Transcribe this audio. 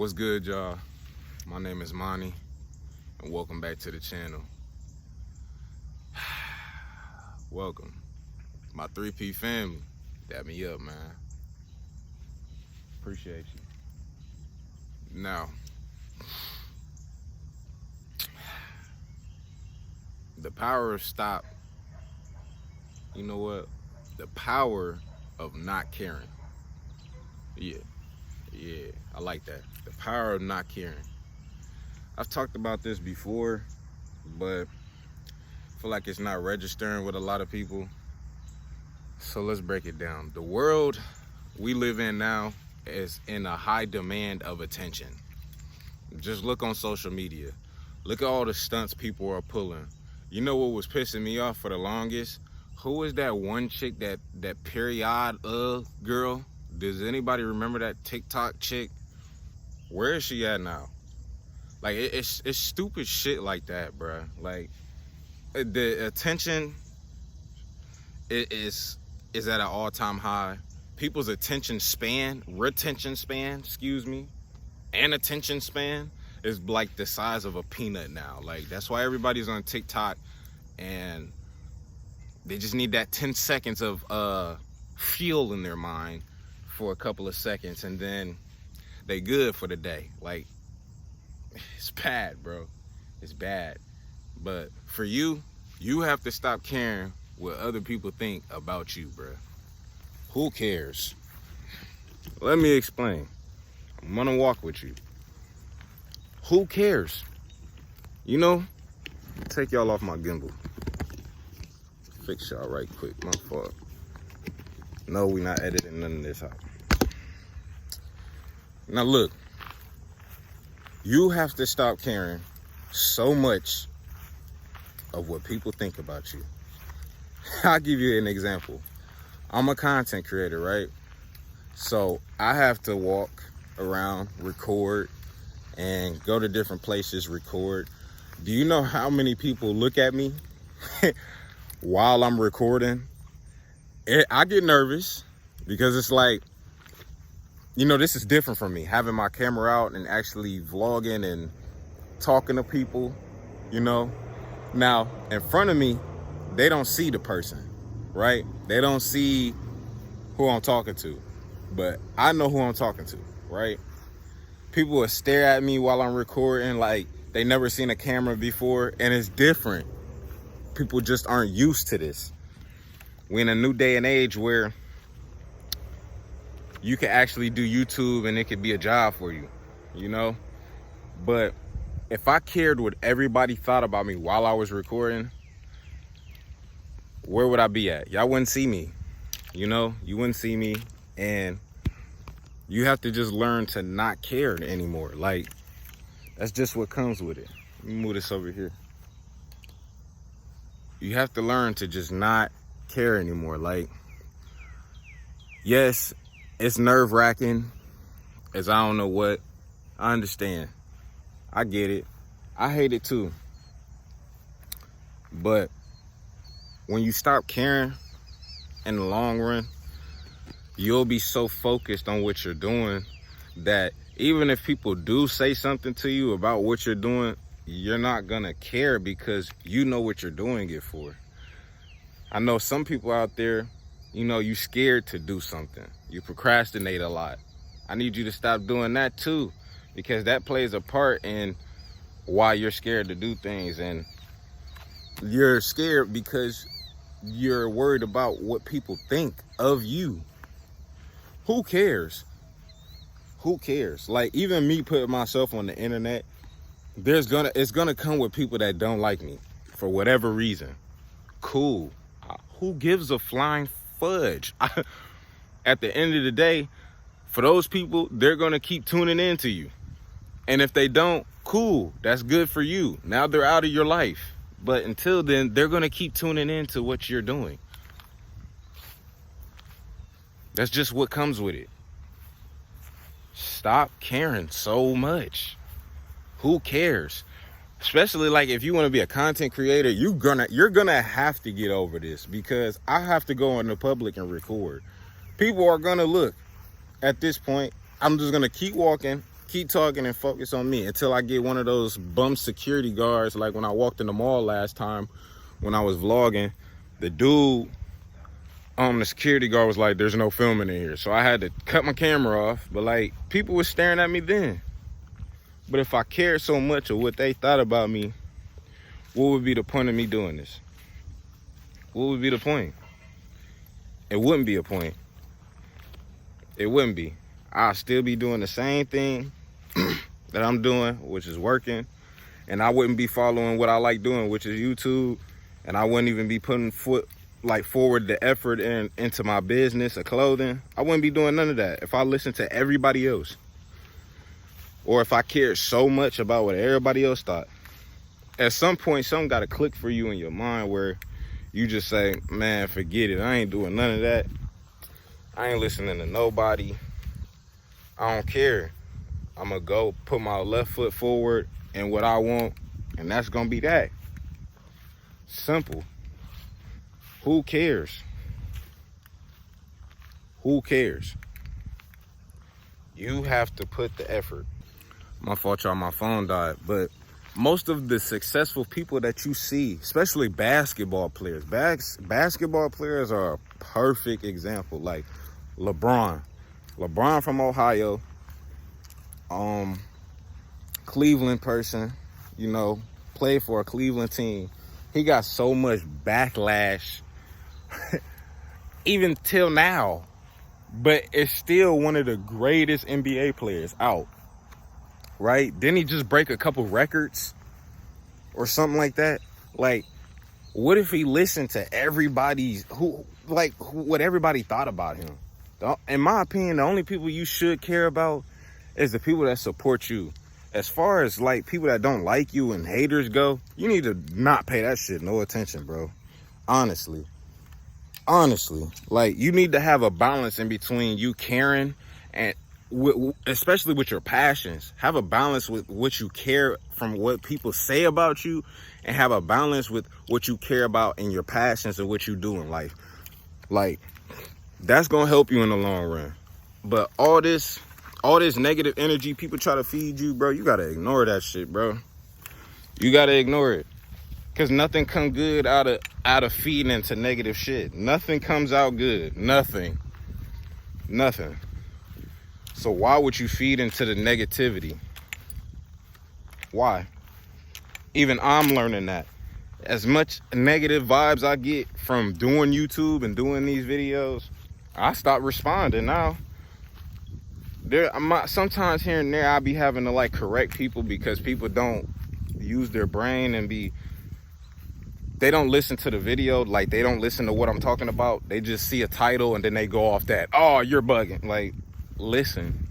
What's good, y'all? My name is Monty, and welcome back to the channel. Welcome. My 3P family. Dap me up, man. Appreciate you. Now, the power of stop. You know what? The power of not caring. Yeah, I like that. The power of not caring. I've talked about this before, but I feel like it's not registering with a lot of people. So let's break it down. The world we live in now is in a high demand of attention. Just look on social media. Look at all the stunts people are pulling. You know what was pissing me off for the longest? Who is that one chick, that period girl? Does anybody remember that TikTok chick? Where is she at now? Like, it's stupid shit like that, bruh. Like, the attention is at an all-time high. People's retention span, and attention span is like the size of a peanut now. Like, that's why everybody's on TikTok, and they just need that 10 seconds of fuel in their mind for a couple of seconds, and then they good for the day. Like, it's bad, bro. It's bad. But for you have to stop caring what other people think about you, bro. Who cares? Let me explain. I'm gonna walk with you. Who cares? You know, take y'all off my gimbal. Fix y'all right quick. My fault. No, we not editing none of this out. Now look, you have to stop caring so much of what people think about you. I'll give you an example. I'm a content creator, right? So I have to walk around, record, and go to different places, record. Do you know how many people look at me while I'm recording? I get nervous because it's like, you know, this is different from me, having my camera out and actually vlogging and talking to people, you know. Now, in front of me, they don't see the person, right? They don't see who I'm talking to, but I know who I'm talking to, right? People will stare at me while I'm recording like they never seen a camera before, and it's different. People just aren't used to this. We're in a new day and age where you can actually do YouTube and it could be a job for you, you know? But if I cared what everybody thought about me while I was recording, where would I be at? Y'all wouldn't see me, you know? You wouldn't see me, and you have to just learn to not care anymore. Like, that's just what comes with it. Let me move this over here. You have to learn to just not care anymore. Like, yes, it's nerve-wracking as I don't know what. I understand. I get it. I hate it too. But when you stop caring in the long run, you'll be so focused on what you're doing that even if people do say something to you about what you're doing, you're not gonna care because you know what you're doing it for. I know some people out there, you know, you scared to do something. You procrastinate a lot. I need you to stop doing that too, because that plays a part in why you're scared to do things. And you're scared because you're worried about what people think of you. Who cares? Who cares? Like, even me putting myself on the internet, it's gonna come with people that don't like me for whatever reason. Cool. Who gives a flying fudge? At the end of the day, for those people, they're gonna keep tuning in to you. And if they don't, cool, that's good for you. Now they're out of your life. But until then, they're gonna keep tuning in to what you're doing. That's just what comes with it. Stop caring so much. Who cares? Especially like if you want to be a content creator, you're gonna have to get over this, because I have to go in the public and record. People are gonna look. At this point, I'm just gonna keep walking Keep talking and focus on me until I get one of those bum security guards. Like when I walked in the mall last time when I was vlogging, the dude, the security guard was like, there's no filming in here. So I had to cut my camera off. But like, people were staring at me then. But if I cared so much of what they thought about me, what would be the point of me doing this? What would be the point? It wouldn't be a point. It wouldn't be. I'll still be doing the same thing that I'm doing, which is working. And I wouldn't be following what I like doing, which is YouTube. And I wouldn't even be putting forward the effort into my business of clothing. I wouldn't be doing none of that if I listened to everybody else. Or if I cared so much about what everybody else thought. At some point, something got to click for you in your mind where you just say, man, forget it. I ain't doing none of that. I ain't listening to nobody. I don't care. I'm going to go put my left foot forward and what I want, and that's going to be that. Simple. Who cares? Who cares? You have to put the effort. My fault, y'all, my phone died, but most of the successful people that you see, especially basketball players, basketball players are a perfect example. Like LeBron from Ohio, Cleveland person, you know, played for a Cleveland team. He got so much backlash even till now, but it's still one of the greatest NBA players out. Right? Didn't he just break a couple records or something like that? Like, what if he listened to what everybody thought about him? In my opinion, the only people you should care about is the people that support you. As far as like people that don't like you and haters go, you need to not pay that shit no attention, bro. Honestly, like you need to have a balance in between you caring and especially with your passions. Have a balance with what you care from what people say about you, and have a balance with what you care about in your passions and what you do in life. Like, that's gonna help you in the long run. But all this negative energy people try to feed you, bro, you gotta ignore that shit, bro. You gotta ignore it, because nothing comes good out of feeding into negative shit. Nothing comes out good. Nothing. So why would you feed into the negativity? Why? Even I'm learning that. As much negative vibes I get from doing YouTube and doing these videos, I stop responding now. Sometimes here and there I be having to like correct people because people don't use their brain and they don't listen to the video. Like, they don't listen to what I'm talking about. They just see a title and then they go off that, oh, you're bugging. Like, listen.